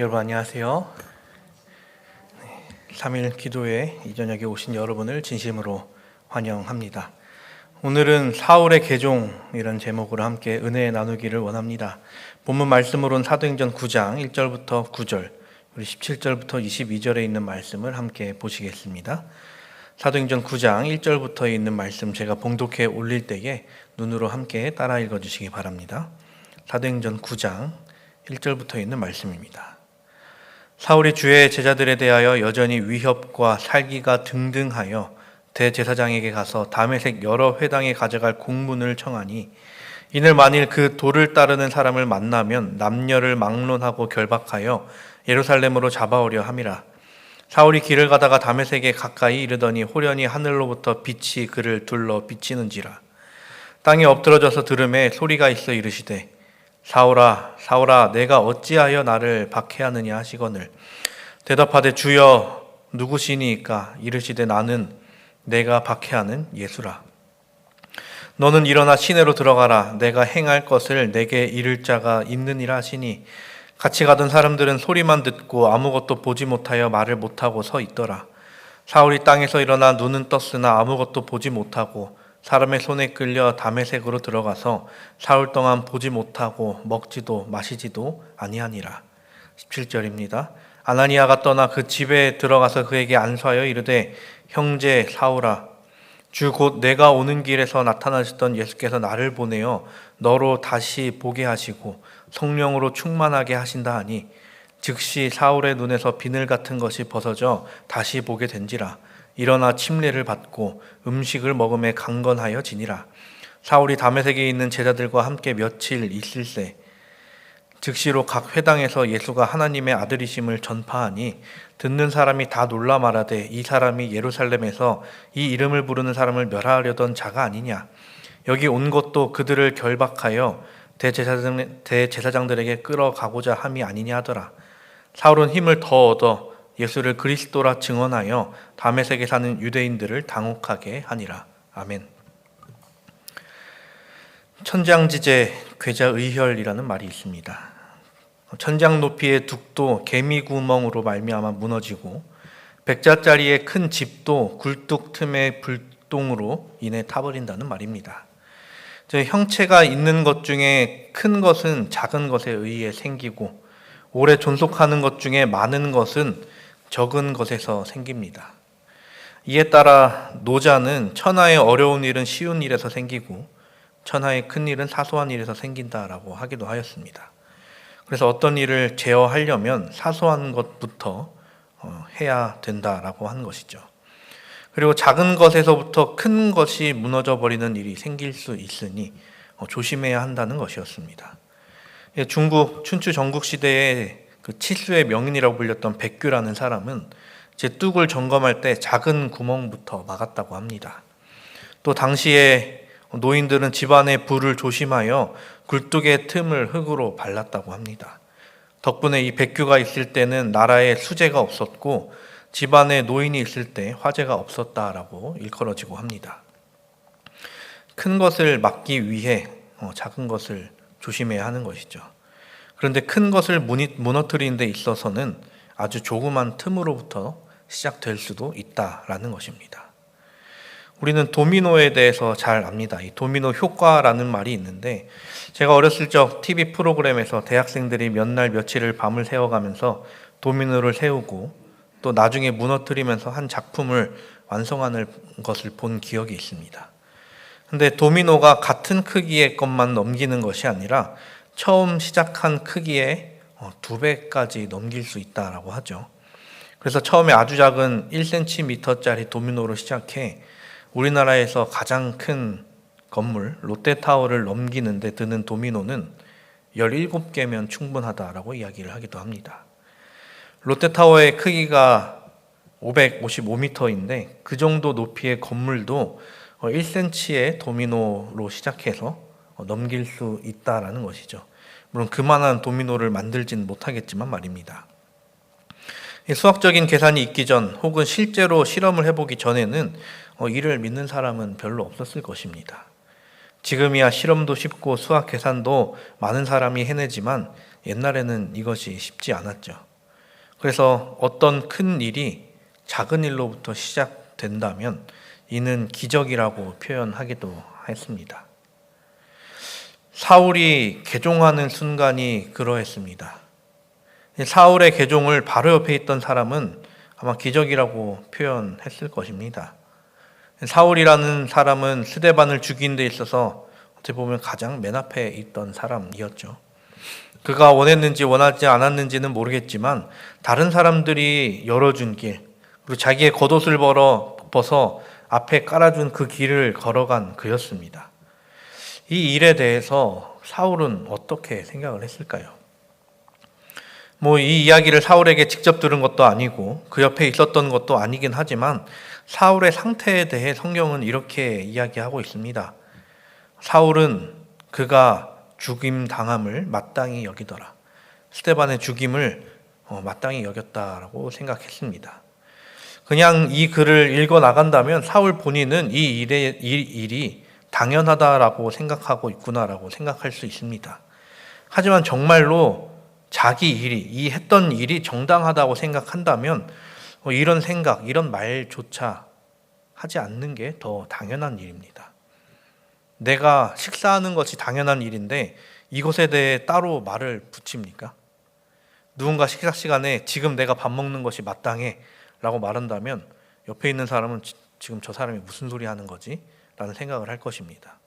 여러분 안녕하세요. 3일 기도회 이 저녁에 오신 여러분을 진심으로 환영합니다. 오늘은 사울의 계종이라는 제목으로 함께 은혜 나누기를 원합니다. 본문 말씀으로는 사도행전 9장 1절부터 9절, 우리 17절부터 22절에 있는 말씀을 함께 보시겠습니다. 사도행전 9장 1절부터 있는 말씀 제가 봉독해 올릴 때에 눈으로 함께 따라 읽어주시기 바랍니다. 사도행전 9장 1절부터 있는 말씀입니다. 사울이 주의 제자들에 대하여 여전히 위협과 살기가 등등하여 대제사장에게 가서 다메섹 여러 회당에 가져갈 공문을 청하니 이는 만일 그 도를 따르는 사람을 만나면 남녀를 막론하고 결박하여 예루살렘으로 잡아오려 함이라. 사울이 길을 가다가 다메섹에 가까이 이르더니 호련히 하늘로부터 빛이 그를 둘러 비치는지라. 땅에 엎드러져서 들음에 소리가 있어 이르시되 사울아 사울아 내가 어찌하여 나를 박해하느냐 하시거늘 대답하되 주여 누구시니까 이르시되 나는 내가 박해하는 예수라. 너는 일어나 시내로 들어가라. 내가 행할 것을 내게 이를 자가 있느니라 하시니 같이 가던 사람들은 소리만 듣고 아무것도 보지 못하여 말을 못하고 서 있더라. 사울이 땅에서 일어나 눈은 떴으나 아무것도 보지 못하고 사람의 손에 끌려 다메섹으로 들어가서 사흘 동안 보지 못하고 먹지도 마시지도 아니하니라. 17절입니다. 아나니아가 떠나 그 집에 들어가서 그에게 안수하여 이르되 형제 사울아 주 곧 내가 오는 길에서 나타나셨던 예수께서 나를 보내어 너로 다시 보게 하시고 성령으로 충만하게 하신다 하니 즉시 사울의 눈에서 비늘 같은 것이 벗어져 다시 보게 된지라. 일어나 침례를 받고 음식을 먹음에 강건하여 지니라. 사울이 다메섹에 있는 제자들과 함께 며칠 있을새 즉시로 각 회당에서 예수가 하나님의 아들이심을 전파하니 듣는 사람이 다 놀라 말하되 이 사람이 예루살렘에서 이 이름을 부르는 사람을 멸하려던 자가 아니냐. 여기 온 것도 그들을 결박하여 대제사장들에게 끌어가고자 함이 아니냐 하더라. 사울은 힘을 더 얻어 예수를 그리스도라 증언하여 다메섹에 사는 유대인들을 당혹하게 하니라. 아멘. 천장지제 괴자의혈이라는 말이 있습니다. 천장 높이의 둑도 개미구멍으로 말미암아 무너지고 백자짜리의 큰 집도 굴뚝 틈의 불똥으로 인해 타버린다는 말입니다. 형체가 있는 것 중에 큰 것은 작은 것에 의해 생기고 오래 존속하는 것 중에 많은 것은 적은 것에서 생깁니다. 이에 따라 노자는 천하의 어려운 일은 쉬운 일에서 생기고 천하의 큰 일은 사소한 일에서 생긴다라고 하기도 하였습니다. 그래서 어떤 일을 제어하려면 사소한 것부터 해야 된다라고 하는 것이죠. 그리고 작은 것에서부터 큰 것이 무너져 버리는 일이 생길 수 있으니 조심해야 한다는 것이었습니다. 중국 춘추 전국 시대에 그 치수의 명인이라고 불렸던 백규라는 사람은 제 뚝을 점검할 때 작은 구멍부터 막았다고 합니다. 또 당시에 노인들은 집안의 불을 조심하여 굴뚝의 틈을 흙으로 발랐다고 합니다. 덕분에 이 백규가 있을 때는 나라에 수재가 없었고 집안에 노인이 있을 때 화재가 없었다라고 일컬어지고 합니다. 큰 것을 막기 위해 작은 것을 조심해야 하는 것이죠. 그런데 큰 것을 무너뜨리는 데 있어서는 아주 조그만 틈으로부터 시작될 수도 있다라는 것입니다. 우리는 도미노에 대해서 잘 압니다. 이 도미노 효과라는 말이 있는데 제가 어렸을 적 TV 프로그램에서 대학생들이 몇 날 며칠을 밤을 새워가면서 도미노를 세우고 또 나중에 무너뜨리면서 한 작품을 완성하는 것을 본 기억이 있습니다. 근데 도미노가 같은 크기의 것만 넘기는 것이 아니라 처음 시작한 크기의 2배까지 넘길 수 있다라고 하죠. 그래서 처음에 아주 작은 1cm짜리 도미노로 시작해 우리나라에서 가장 큰 건물 롯데타워를 넘기는데 드는 도미노는 17개면 충분하다라고 이야기를 하기도 합니다. 롯데타워의 크기가 555m인데 그 정도 높이의 건물도 1cm의 도미노로 시작해서 넘길 수 있다라는 것이죠. 물론 그만한 도미노를 만들지는 못하겠지만 말입니다. 수학적인 계산이 있기 전 혹은 실제로 실험을 해보기 전에는 이를 믿는 사람은 별로 없었을 것입니다. 지금이야 실험도 쉽고 수학 계산도 많은 사람이 해내지만 옛날에는 이것이 쉽지 않았죠. 그래서 어떤 큰 일이 작은 일로부터 시작된다면 이는 기적이라고 표현하기도 했습니다. 사울이 개종하는 순간이 그러했습니다. 사울의 개종을 바로 옆에 있던 사람은 아마 기적이라고 표현했을 것입니다. 사울이라는 사람은 스데반을 죽인 데 있어서 어떻게 보면 가장 맨 앞에 있던 사람이었죠. 그가 원했는지 원하지 않았는지는 모르겠지만 다른 사람들이 열어준 길, 그리고 자기의 겉옷을 벗어 앞에 깔아준 그 길을 걸어간 그였습니다. 이 일에 대해서 사울은 어떻게 생각을 했을까요? 이 이야기를 사울에게 직접 들은 것도 아니고 그 옆에 있었던 것도 아니긴 하지만 사울의 상태에 대해 성경은 이렇게 이야기하고 있습니다. 사울은 그가 죽임 당함을 마땅히 여기더라. 스데반의 죽임을 마땅히 여겼다라고 생각했습니다. 그냥 이 글을 읽어 나간다면 사울 본인은 이 일이 당연하다라고 생각하고 있구나라고 생각할 수 있습니다. 하지만 정말로 자기 일이, 이 했던 일이 정당하다고 생각한다면 이런 생각, 이런 말조차 하지 않는 게 더 당연한 일입니다. 내가 식사하는 것이 당연한 일인데 이것에 대해 따로 말을 붙입니까? 누군가 식사 시간에 지금 내가 밥 먹는 것이 마땅해 라고 말한다면 옆에 있는 사람은 지금 저 사람이 무슨 소리 하는 거지? 라는 생각을 할 것입니다.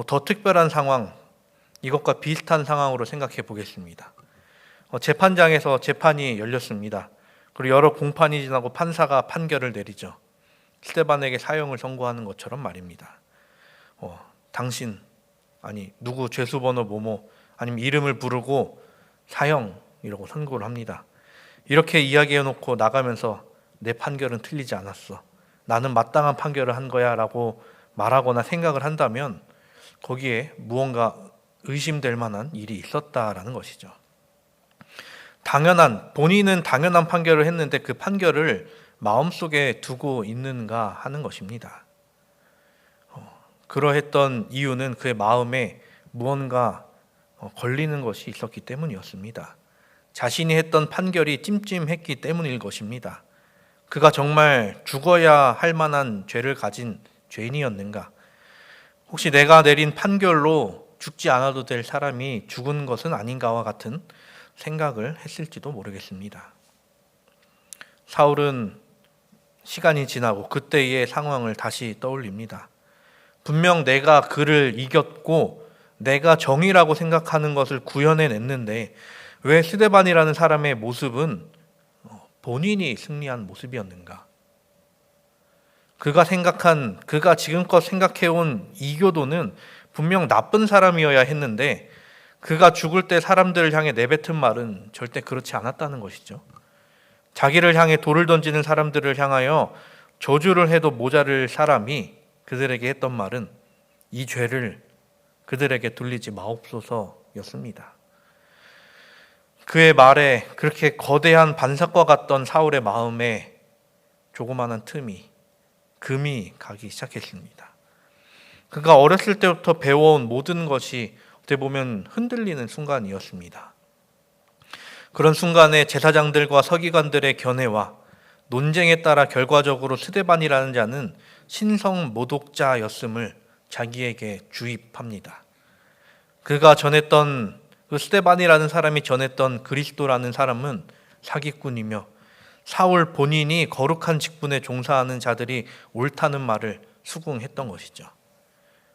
더 특별한 상황, 이것과 비슷한 상황으로 생각해 보겠습니다. 재판장에서 재판이 열렸습니다. 그리고 여러 공판이 지나고 판사가 판결을 내리죠. 스데반에게 사형을 선고하는 것처럼 말입니다. 당신, 누구 죄수번호 뭐뭐, 아니면 이름을 부르고 사형이라고 선고를 합니다. 이렇게 이야기해놓고 나가면서 내 판결은 틀리지 않았어, 나는 마땅한 판결을 한 거야 라고 말하거나 생각을 한다면 거기에 무언가 의심될 만한 일이 있었다라는 것이죠. 본인은 당연한 판결을 했는데 그 판결을 마음속에 두고 있는가 하는 것입니다. 그러했던 이유는 그의 마음에 무언가 걸리는 것이 있었기 때문이었습니다. 자신이 했던 판결이 찜찜했기 때문일 것입니다. 그가 정말 죽어야 할 만한 죄를 가진 죄인이었는가? 혹시 내가 내린 판결로 죽지 않아도 될 사람이 죽은 것은 아닌가와 같은 생각을 했을지도 모르겠습니다. 사울은 시간이 지나고 그때의 상황을 다시 떠올립니다. 분명 내가 그를 이겼고 내가 정의라고 생각하는 것을 구현해냈는데 왜 스데반이라는 사람의 모습은 본인이 승리한 모습이었는가? 그가 지금껏 생각해온 이교도는 분명 나쁜 사람이어야 했는데 그가 죽을 때 사람들을 향해 내뱉은 말은 절대 그렇지 않았다는 것이죠. 자기를 향해 돌을 던지는 사람들을 향하여 저주를 해도 모자랄 사람이 그들에게 했던 말은 이 죄를 그들에게 돌리지 마옵소서였습니다. 그의 말에 그렇게 거대한 반석과 같던 사울의 마음에 조그마한 금이 가기 시작했습니다. 그가 어렸을 때부터 배워온 모든 것이 어떻게 보면 흔들리는 순간이었습니다. 그런 순간에 제사장들과 서기관들의 견해와 논쟁에 따라 결과적으로 스데반이라는 자는 신성 모독자였음을 자기에게 주입합니다. 그가 전했던 그 스데반이라는 사람이 전했던 그리스도라는 사람은 사기꾼이며 사울 본인이 거룩한 직분에 종사하는 자들이 옳다는 말을 수긍했던 것이죠.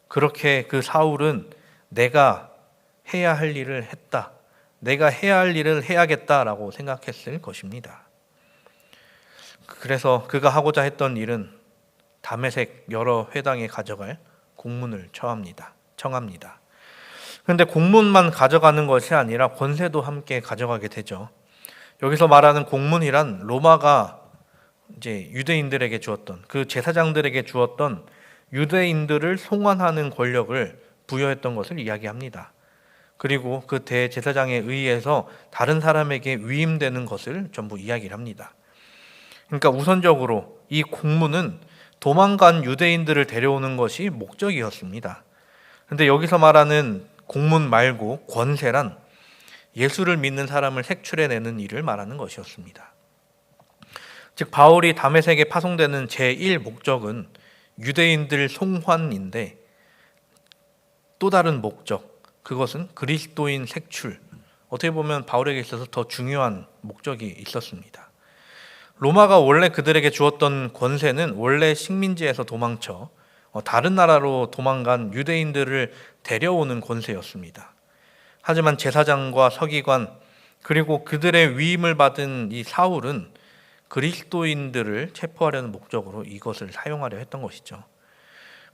그렇게 그 사울은 내가 해야 할 일을 했다, 내가 해야 할 일을 해야겠다라고 생각했을 것입니다. 그래서 그가 하고자 했던 일은 다메섹 여러 회당에 가져갈 공문을 청합니다. 그런데 공문만 가져가는 것이 아니라 권세도 함께 가져가게 되죠. 여기서 말하는 공문이란 로마가 이제 유대인들에게 주었던, 그 제사장들에게 주었던 유대인들을 송환하는 권력을 부여했던 것을 이야기합니다. 그리고 그 대제사장에 의해서 다른 사람에게 위임되는 것을 전부 이야기를 합니다. 그러니까 우선적으로 이 공문은 도망간 유대인들을 데려오는 것이 목적이었습니다. 그런데 여기서 말하는 공문 말고 권세란 예수를 믿는 사람을 색출해내는 일을 말하는 것이었습니다. 즉 바울이 다메섹에 파송되는 제1 목적은 유대인들 송환인데 또 다른 목적, 그것은 그리스도인 색출, 어떻게 보면 바울에게 있어서 더 중요한 목적이 있었습니다. 로마가 원래 그들에게 주었던 권세는 원래 식민지에서 도망쳐 다른 나라로 도망간 유대인들을 데려오는 권세였습니다. 하지만 제사장과 서기관 그리고 그들의 위임을 받은 이 사울은 그리스도인들을 체포하려는 목적으로 이것을 사용하려 했던 것이죠.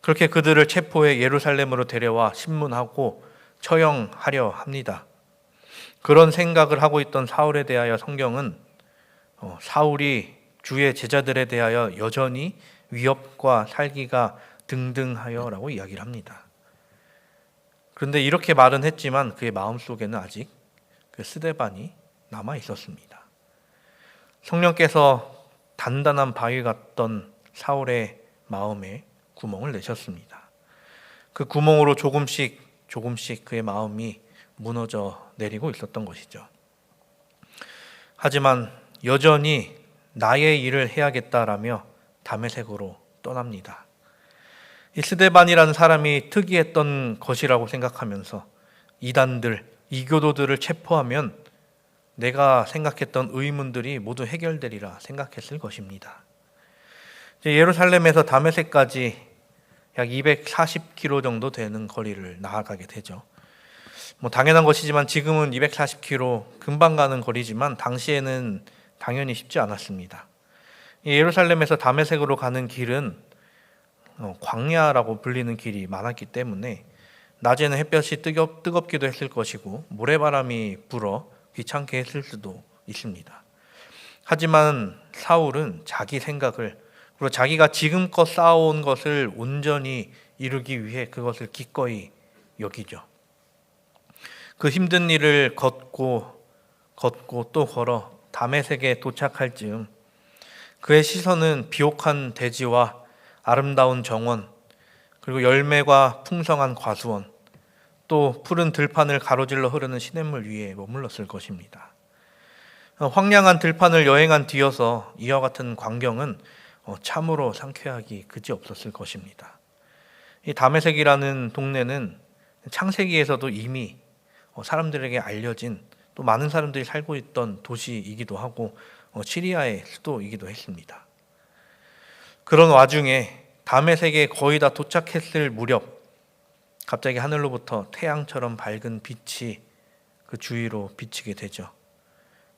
그렇게 그들을 체포해 예루살렘으로 데려와 신문하고 처형하려 합니다. 그런 생각을 하고 있던 사울에 대하여 성경은 사울이 주의 제자들에 대하여 여전히 위협과 살기가 등등하여라고 이야기를 합니다. 그런데 이렇게 말은 했지만 그의 마음속에는 아직 그 스데반이 남아 있었습니다. 성령께서 단단한 바위 같던 사울의 마음에 구멍을 내셨습니다. 그 구멍으로 조금씩 그의 마음이 무너져 내리고 있었던 것이죠. 하지만 여전히 나의 일을 해야겠다라며 다메섹으로 떠납니다. 이 스데반이라는 사람이 특이했던 것이라고 생각하면서 이단들, 이교도들을 체포하면 내가 생각했던 의문들이 모두 해결되리라 생각했을 것입니다. 예루살렘에서 다메섹까지 약 240km 정도 되는 거리를 나아가게 되죠. 당연한 것이지만 지금은 240km 금방 가는 거리지만 당시에는 당연히 쉽지 않았습니다. 예루살렘에서 다메섹으로 가는 길은 광야라고 불리는 길이 많았기 때문에 낮에는 햇볕이 뜨겁기도 했을 것이고 모래바람이 불어 귀찮게 했을 수도 있습니다. 하지만 사울은 자기 생각을 그리고 자기가 지금껏 쌓아온 것을 온전히 이루기 위해 그것을 기꺼이 여기죠. 그 힘든 일을 걷고 또 걸어 다메섹에 도착할 즈음 그의 시선은 비옥한 대지와 아름다운 정원 그리고 열매가 풍성한 과수원 또 푸른 들판을 가로질러 흐르는 시냇물 위에 머물렀을 것입니다. 황량한 들판을 여행한 뒤여서 이와 같은 광경은 참으로 상쾌하기 그지없었을 것입니다. 이 다메섹이라는 동네는 창세기에서도 이미 사람들에게 알려진 또 많은 사람들이 살고 있던 도시이기도 하고 시리아의 수도이기도 했습니다. 그런 와중에 다메섹에 거의 다 도착했을 무렵 갑자기 하늘로부터 태양처럼 밝은 빛이 그 주위로 비치게 되죠.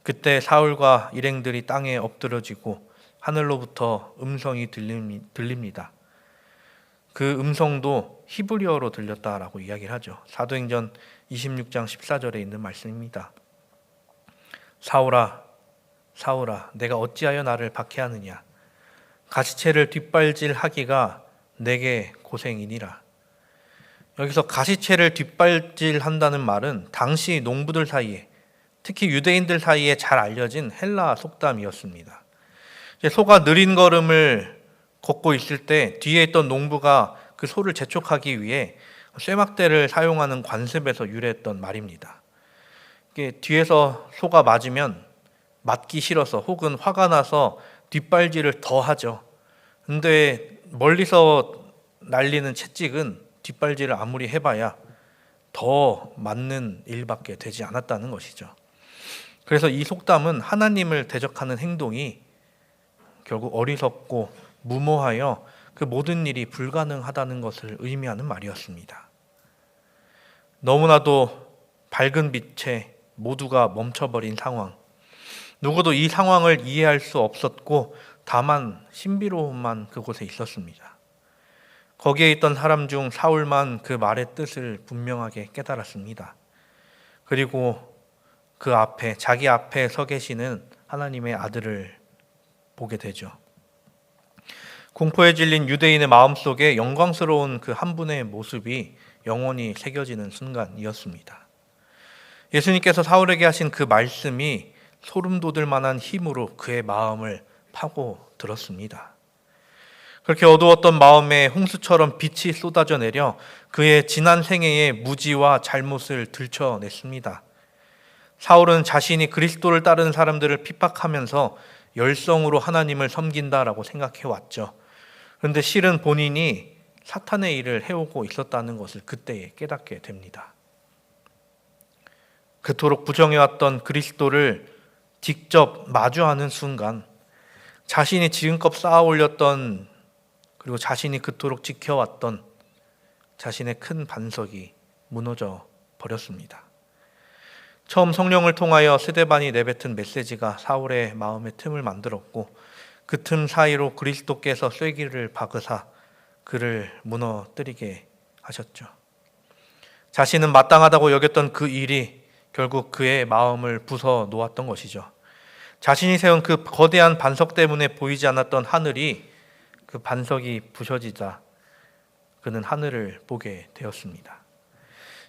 그때 사울과 일행들이 땅에 엎드러지고 하늘로부터 음성이 들립니다. 그 음성도 히브리어로 들렸다라고 이야기를 하죠. 사도행전 26장 14절에 있는 말씀입니다. 사울아, 사울아, 내가 어찌하여 나를 박해하느냐? 가시채를 뒷발질하기가 내게 고생이니라. 여기서 가시채를 뒷발질한다는 말은 당시 농부들 사이에 특히 유대인들 사이에 잘 알려진 헬라 속담이었습니다. 소가 느린 걸음을 걷고 있을 때 뒤에 있던 농부가 그 소를 재촉하기 위해 쇠막대를 사용하는 관습에서 유래했던 말입니다. 뒤에서 소가 맞으면 맞기 싫어서 혹은 화가 나서 뒷발질을 더 하죠. 근데 멀리서 날리는 채찍은 뒷발질을 아무리 해봐야 더 맞는 일밖에 되지 않았다는 것이죠. 그래서 이 속담은 하나님을 대적하는 행동이 결국 어리석고 무모하여 그 모든 일이 불가능하다는 것을 의미하는 말이었습니다. 너무나도 밝은 빛에 모두가 멈춰버린 상황, 누구도 이 상황을 이해할 수 없었고 다만 신비로움만 그곳에 있었습니다. 거기에 있던 사람 중 사울만 그 말의 뜻을 분명하게 깨달았습니다. 그리고 그 앞에 자기 앞에 서 계시는 하나님의 아들을 보게 되죠. 공포에 질린 유대인의 마음속에 영광스러운 그 한 분의 모습이 영원히 새겨지는 순간이었습니다. 예수님께서 사울에게 하신 그 말씀이 소름 돋을 만한 힘으로 그의 마음을 파고 들었습니다. 그렇게 어두웠던 마음에 홍수처럼 빛이 쏟아져 내려 그의 지난 생애의 무지와 잘못을 들춰냈습니다. 사울은 자신이 그리스도를 따르는 사람들을 핍박하면서 열성으로 하나님을 섬긴다라고 생각해 왔죠. 그런데 실은 본인이 사탄의 일을 해오고 있었다는 것을 그때에 깨닫게 됩니다. 그토록 부정해왔던 그리스도를 직접 마주하는 순간 자신이 지금껏 쌓아 올렸던, 그리고 자신이 그토록 지켜왔던 자신의 큰 반석이 무너져 버렸습니다. 처음 성령을 통하여 스데반이 내뱉은 메시지가 사울의 마음의 틈을 만들었고, 그 틈 사이로 그리스도께서 쐐기를 박으사 그를 무너뜨리게 하셨죠. 자신은 마땅하다고 여겼던 그 일이 결국 그의 마음을 부숴 놓았던 것이죠. 자신이 세운 그 거대한 반석 때문에 보이지 않았던 하늘이, 그 반석이 부서지자 그는 하늘을 보게 되었습니다.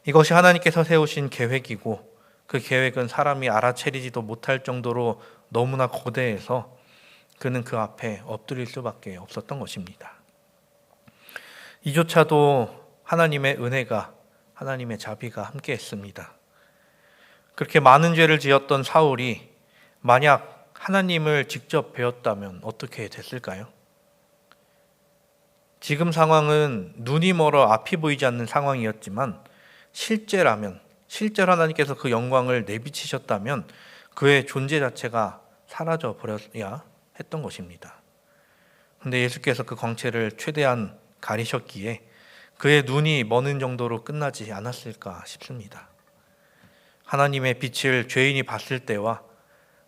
이것이 하나님께서 세우신 계획이고, 그 계획은 사람이 알아채리지도 못할 정도로 너무나 거대해서 그는 그 앞에 엎드릴 수밖에 없었던 것입니다. 이조차도 하나님의 은혜가, 하나님의 자비가 함께 했습니다. 그렇게 많은 죄를 지었던 사울이 만약 하나님을 직접 배웠다면 어떻게 됐을까요? 지금 상황은 눈이 멀어 앞이 보이지 않는 상황이었지만, 실제로 하나님께서 그 영광을 내비치셨다면 그의 존재 자체가 사라져 버려야 했던 것입니다. 그런데 예수께서 그 광채를 최대한 가리셨기에 그의 눈이 머는 정도로 끝나지 않았을까 싶습니다. 하나님의 빛을 죄인이 봤을 때와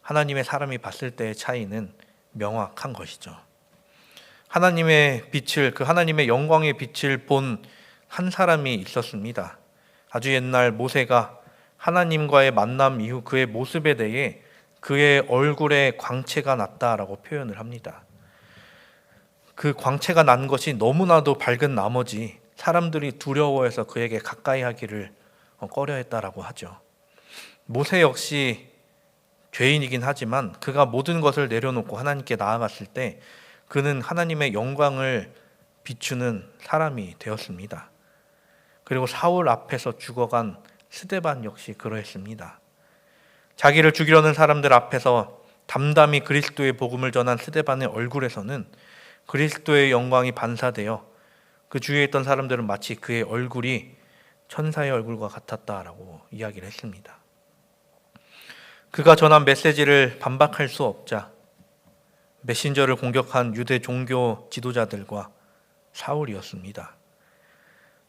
하나님의 사람이 봤을 때의 차이는 명확한 것이죠. 하나님의 빛을, 그 하나님의 영광의 빛을 본 한 사람이 있었습니다. 아주 옛날 모세가 하나님과의 만남 이후 그의 모습에 대해 그의 얼굴에 광채가 났다라고 표현을 합니다. 그 광채가 난 것이 너무나도 밝은 나머지 사람들이 두려워해서 그에게 가까이 하기를 꺼려했다라고 하죠. 모세 역시 죄인이긴 하지만 그가 모든 것을 내려놓고 하나님께 나아갔을 때 그는 하나님의 영광을 비추는 사람이 되었습니다. 그리고 사울 앞에서 죽어간 스데반 역시 그러했습니다. 자기를 죽이려는 사람들 앞에서 담담히 그리스도의 복음을 전한 스데반의 얼굴에서는 그리스도의 영광이 반사되어 그 주위에 있던 사람들은 마치 그의 얼굴이 천사의 얼굴과 같았다라고 이야기를 했습니다. 그가 전한 메시지를 반박할 수 없자 메신저를 공격한 유대 종교 지도자들과 사울이었습니다.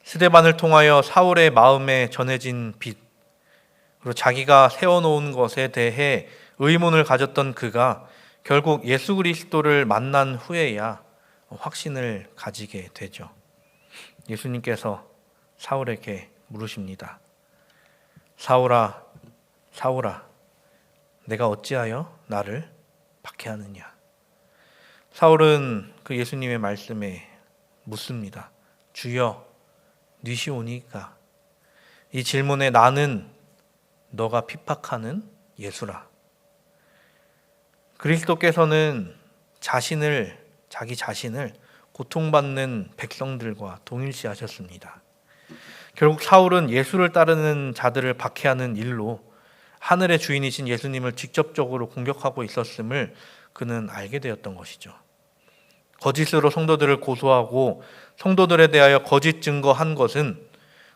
스데반을 통하여 사울의 마음에 전해진 빛, 그리고 자기가 세워놓은 것에 대해 의문을 가졌던 그가 결국 예수 그리스도를 만난 후에야 확신을 가지게 되죠. 예수님께서 사울에게 물으십니다. 사울아, 사울아, 내가 어찌하여 나를 박해하느냐? 사울은 그 예수님의 말씀에 묻습니다. 주여, 니시오니까? 이 질문에 나는 너가 핍박하는 예수라. 그리스도께서는 자기 자신을 고통받는 백성들과 동일시하셨습니다. 결국 사울은 예수를 따르는 자들을 박해하는 일로 하늘의 주인이신 예수님을 직접적으로 공격하고 있었음을 그는 알게 되었던 것이죠. 거짓으로 성도들을 고소하고 성도들에 대하여 거짓 증거한 것은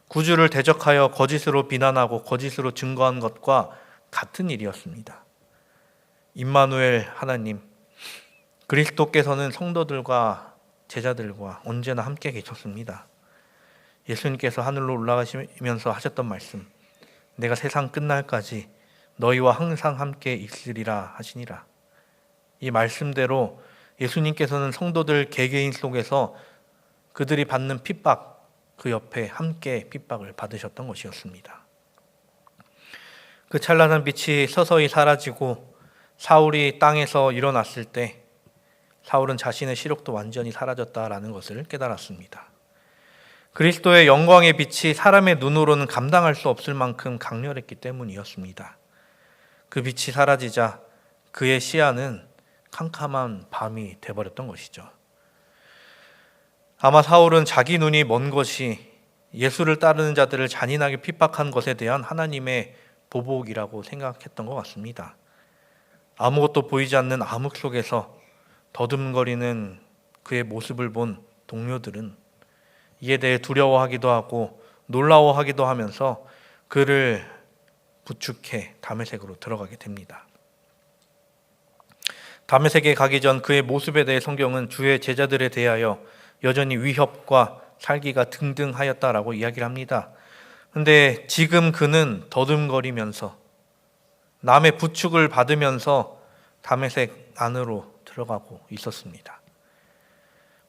구주를 대적하여 거짓으로 비난하고 거짓으로 증거한 것과 같은 일이었습니다. 임마누엘 하나님, 그리스도께서는 성도들과 제자들과 언제나 함께 계셨습니다. 예수님께서 하늘로 올라가시면서 하셨던 말씀, 내가 세상 끝날까지 너희와 항상 함께 있으리라 하시니라. 이 말씀대로 예수님께서는 성도들 개개인 속에서 그들이 받는 핍박, 그 옆에 함께 핍박을 받으셨던 것이었습니다. 그 찬란한 빛이 서서히 사라지고 사울이 땅에서 일어났을 때 사울은 자신의 시력도 완전히 사라졌다라는 것을 깨달았습니다. 그리스도의 영광의 빛이 사람의 눈으로는 감당할 수 없을 만큼 강렬했기 때문이었습니다. 그 빛이 사라지자 그의 시야는 캄캄한 밤이 되어버렸던 것이죠. 아마 사울은 자기 눈이 먼 것이 예수를 따르는 자들을 잔인하게 핍박한 것에 대한 하나님의 보복이라고 생각했던 것 같습니다. 아무것도 보이지 않는 암흑 속에서 더듬거리는 그의 모습을 본 동료들은 이에 대해 두려워하기도 하고 놀라워하기도 하면서 그를 부축해 다메섹으로 들어가게 됩니다. 다메섹에 가기 전 그의 모습에 대해 성경은 주의 제자들에 대하여 여전히 위협과 살기가 등등하였다라고 이야기를 합니다. 그런데 지금 그는 더듬거리면서 남의 부축을 받으면서 다메섹 안으로 들어가고 있었습니다.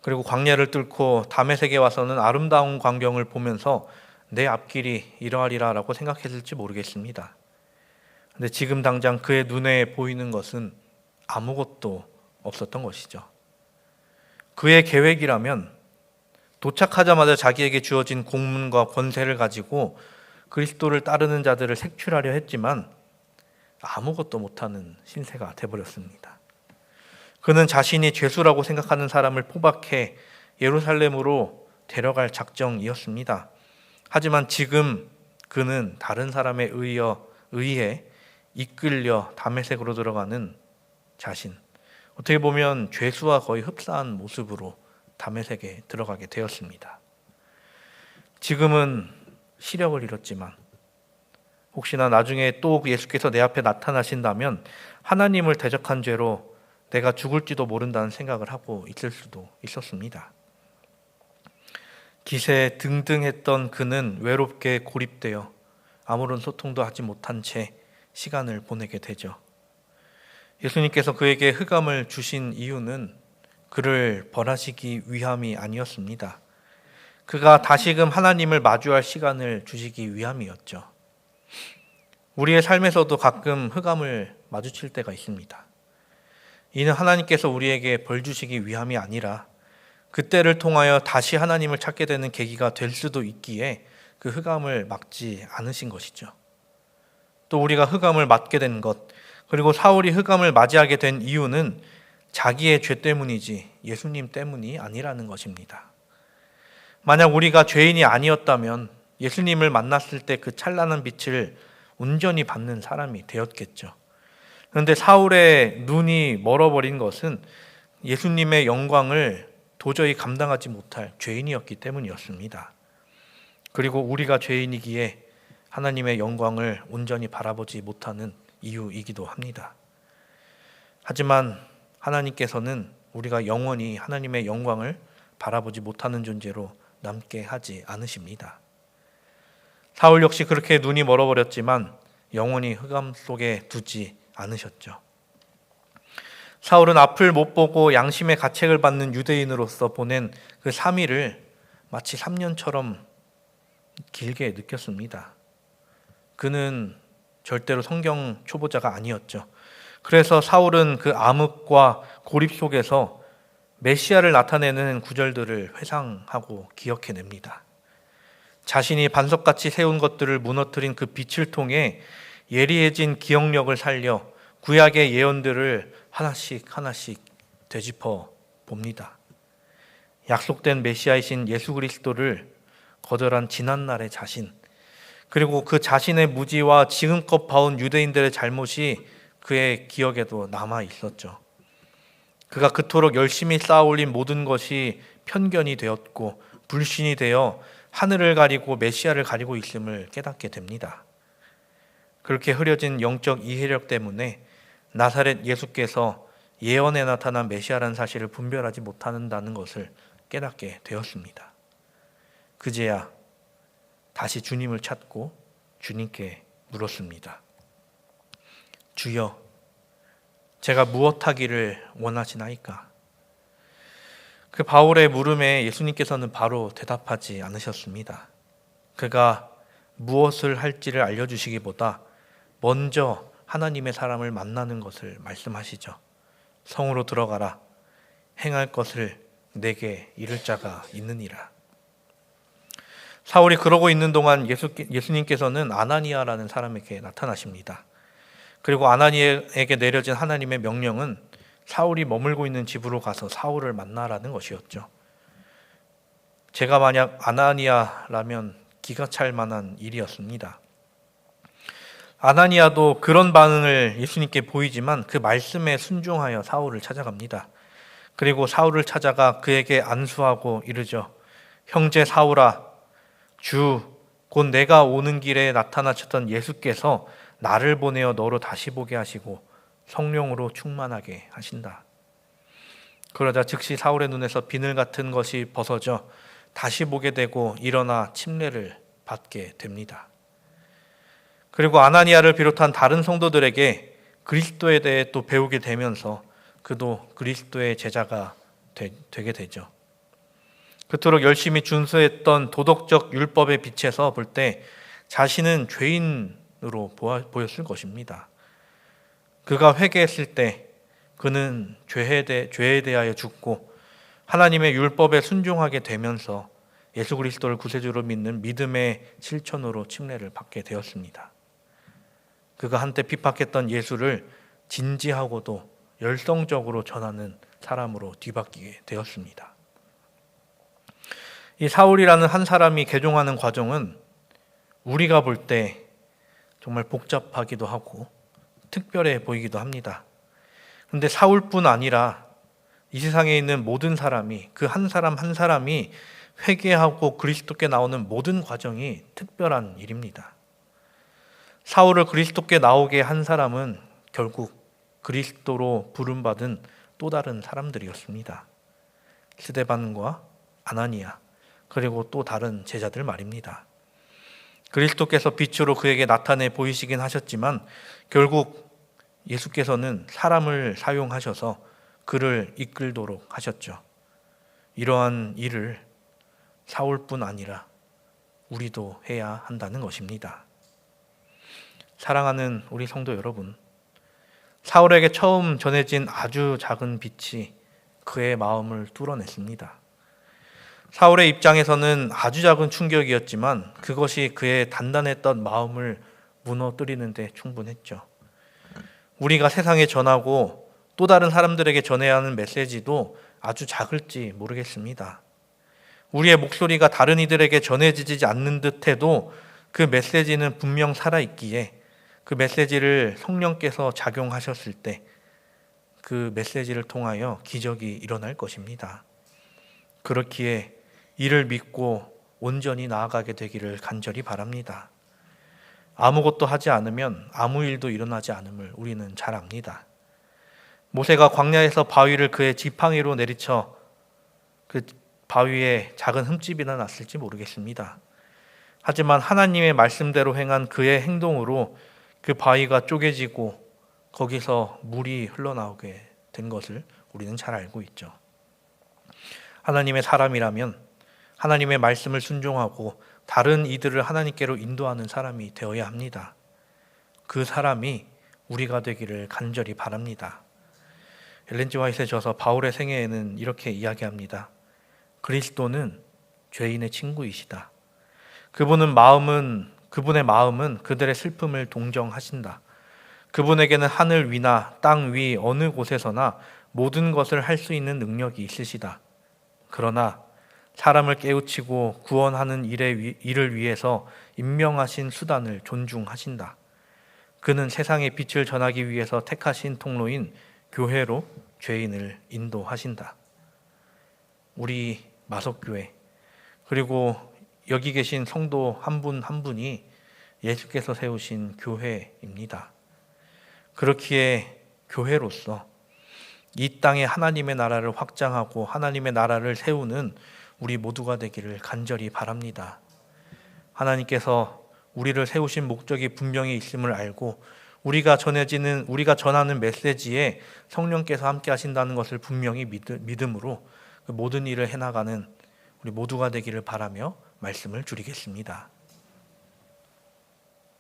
그리고 광야를 뚫고 다메섹에 와서는 아름다운 광경을 보면서 내 앞길이 이러하리라라고 생각했을지 모르겠습니다. 그런데 지금 당장 그의 눈에 보이는 것은 아무것도 없었던 것이죠. 그의 계획이라면 도착하자마자 자기에게 주어진 공문과 권세를 가지고 그리스도를 따르는 자들을 색출하려 했지만 아무것도 못하는 신세가 되어버렸습니다. 그는 자신이 죄수라고 생각하는 사람을 포박해 예루살렘으로 데려갈 작정이었습니다. 하지만 지금 그는 다른 사람에 의해 이끌려 다메섹으로 들어가는 자신, 어떻게 보면 죄수와 거의 흡사한 모습으로 다메섹에 들어가게 되었습니다. 지금은 시력을 잃었지만 혹시나 나중에 또 예수께서 내 앞에 나타나신다면 하나님을 대적한 죄로 내가 죽을지도 모른다는 생각을 하고 있을 수도 있었습니다. 기세 등등했던 그는 외롭게 고립되어 아무런 소통도 하지 못한 채 시간을 보내게 되죠. 예수님께서 그에게 흑암을 주신 이유는 그를 벌하시기 위함이 아니었습니다. 그가 다시금 하나님을 마주할 시간을 주시기 위함이었죠. 우리의 삶에서도 가끔 흑암을 마주칠 때가 있습니다. 이는 하나님께서 우리에게 벌 주시기 위함이 아니라 그때를 통하여 다시 하나님을 찾게 되는 계기가 될 수도 있기에 그 흑암을 막지 않으신 것이죠. 또 우리가 흑암을 맞게 된 것, 그리고 사울이 흑암을 맞이하게 된 이유는 자기의 죄 때문이지 예수님 때문이 아니라는 것입니다. 만약 우리가 죄인이 아니었다면 예수님을 만났을 때 그 찬란한 빛을 온전히 받는 사람이 되었겠죠. 그런데 사울의 눈이 멀어버린 것은 예수님의 영광을 도저히 감당하지 못할 죄인이었기 때문이었습니다. 그리고 우리가 죄인이기에 하나님의 영광을 온전히 바라보지 못하는 이유이기도 합니다. 하지만 하나님께서는 우리가 영원히 하나님의 영광을 바라보지 못하는 존재로 남게 하지 않으십니다. 사울 역시 그렇게 눈이 멀어버렸지만 영원히 흑암 속에 두지 않으셨죠. 사울은 앞을 못 보고 양심의 가책을 받는 유대인으로서 보낸 그 3일을 마치 3년처럼 길게 느꼈습니다. 그는 절대로 성경 초보자가 아니었죠. 그래서 사울은 그 암흑과 고립 속에서 메시아를 나타내는 구절들을 회상하고 기억해냅니다. 자신이 반석같이 세운 것들을 무너뜨린 그 빛을 통해 예리해진 기억력을 살려 구약의 예언들을 하나씩 되짚어 봅니다. 약속된 메시아이신 예수 그리스도를 거절한 지난날의 자신, 그리고 그 자신의 무지와 지금껏 봐온 유대인들의 잘못이 그의 기억에도 남아 있었죠. 그가 그토록 열심히 쌓아올린 모든 것이 편견이 되었고 불신이 되어 하늘을 가리고 메시아를 가리고 있음을 깨닫게 됩니다. 그렇게 흐려진 영적 이해력 때문에 나사렛 예수께서 예언에 나타난 메시아라는 사실을 분별하지 못한다는 것을 깨닫게 되었습니다. 그제야 다시 주님을 찾고 주님께 물었습니다. 주여, 제가 무엇하기를 원하시나이까? 그 바울의 물음에 예수님께서는 바로 대답하지 않으셨습니다. 그가 무엇을 할지를 알려주시기보다 먼저 하나님의 사람을 만나는 것을 말씀하시죠. 성으로 들어가라. 행할 것을 내게 이를 자가 있느니라. 사울이 그러고 있는 동안 예수님께서는 아나니아라는 사람에게 나타나십니다. 그리고 아나니아에게 내려진 하나님의 명령은 사울이 머물고 있는 집으로 가서 사울을 만나라는 것이었죠. 제가 만약 아나니아라면 기가 찰 만한 일이었습니다. 아나니아도 그런 반응을 예수님께 보이지만 그 말씀에 순종하여 사울을 찾아갑니다. 그리고 사울을 찾아가 그에게 안수하고 이르죠. 형제 사울아, 곧 내가 오는 길에 나타나셨던 예수께서 나를 보내어 너로 다시 보게 하시고 성령으로 충만하게 하신다. 그러자 즉시 사울의 눈에서 비늘 같은 것이 벗어져 다시 보게 되고 일어나 침례를 받게 됩니다. 그리고 아나니아를 비롯한 다른 성도들에게 그리스도에 대해 또 배우게 되면서 그도 그리스도의 제자가 되게 되죠. 그토록 열심히 준수했던 도덕적 율법의 빛에서 볼 때 자신은 죄인으로 보였을 것입니다. 그가 회개했을 때 그는 죄에 대하여 죽고 하나님의 율법에 순종하게 되면서 예수 그리스도를 구세주로 믿는 믿음의 실천으로 침례를 받게 되었습니다. 그가 한때 핍박했던 예수를 진지하고도 열성적으로 전하는 사람으로 뒤바뀌게 되었습니다. 이 사울이라는 한 사람이 개종하는 과정은 우리가 볼 때 정말 복잡하기도 하고 특별해 보이기도 합니다. 그런데 사울뿐 아니라 이 세상에 있는 모든 사람이, 그 한 사람 한 사람이 회개하고 그리스도께 나오는 모든 과정이 특별한 일입니다. 사울을 그리스도께 나오게 한 사람은 결국 그리스도로 부름받은 또 다른 사람들이었습니다. 스데반과 아나니아, 그리고 또 다른 제자들 말입니다. 그리스도께서 빛으로 그에게 나타내 보이시긴 하셨지만 결국 예수께서는 사람을 사용하셔서 그를 이끌도록 하셨죠. 이러한 일을 사울뿐 아니라 우리도 해야 한다는 것입니다. 사랑하는 우리 성도 여러분, 사울에게 처음 전해진 아주 작은 빛이 그의 마음을 뚫어냈습니다. 사울의 입장에서는 아주 작은 충격이었지만 그것이 그의 단단했던 마음을 무너뜨리는 데 충분했죠. 우리가 세상에 전하고 또 다른 사람들에게 전해야 하는 메시지도 아주 작을지 모르겠습니다. 우리의 목소리가 다른 이들에게 전해지지 않는 듯해도 그 메시지는 분명 살아있기에 그 메시지를 성령께서 작용하셨을 때 그 메시지를 통하여 기적이 일어날 것입니다. 그렇기에 이를 믿고 온전히 나아가게 되기를 간절히 바랍니다. 아무것도 하지 않으면 아무 일도 일어나지 않음을 우리는 잘 압니다. 모세가 광야에서 바위를 그의 지팡이로 내리쳐 그 바위에 작은 흠집이나 났을지 모르겠습니다. 하지만 하나님의 말씀대로 행한 그의 행동으로 그 바위가 쪼개지고 거기서 물이 흘러나오게 된 것을 우리는 잘 알고 있죠. 하나님의 사람이라면 하나님의 말씀을 순종하고 다른 이들을 하나님께로 인도하는 사람이 되어야 합니다. 그 사람이 우리가 되기를 간절히 바랍니다. 엘렌 G 화이트에 저서 바울의 생애에는 이렇게 이야기합니다. 그리스도는 죄인의 친구이시다. 그분의 마음은 그들의 슬픔을 동정하신다. 그분에게는 하늘 위나 땅 위 어느 곳에서나 모든 것을 할 수 있는 능력이 있으시다. 그러나 사람을 깨우치고 구원하는 일을 위해서 임명하신 수단을 존중하신다. 그는 세상의 빛을 전하기 위해서 택하신 통로인 교회로 죄인을 인도하신다. 우리 마석교회 그리고 여기 계신 성도 한 분 한 분이 예수께서 세우신 교회입니다. 그렇기에 교회로서 이 땅에 하나님의 나라를 확장하고 하나님의 나라를 세우는 우리 모두가 되기를 간절히 바랍니다. 하나님께서 우리를 세우신 목적이 분명히 있음을 알고 우리가 전하는 메시지에 성령께서 함께 하신다는 것을 분명히 믿음으로 그 모든 일을 해나가는 우리 모두가 되기를 바라며 말씀을 줄이겠습니다.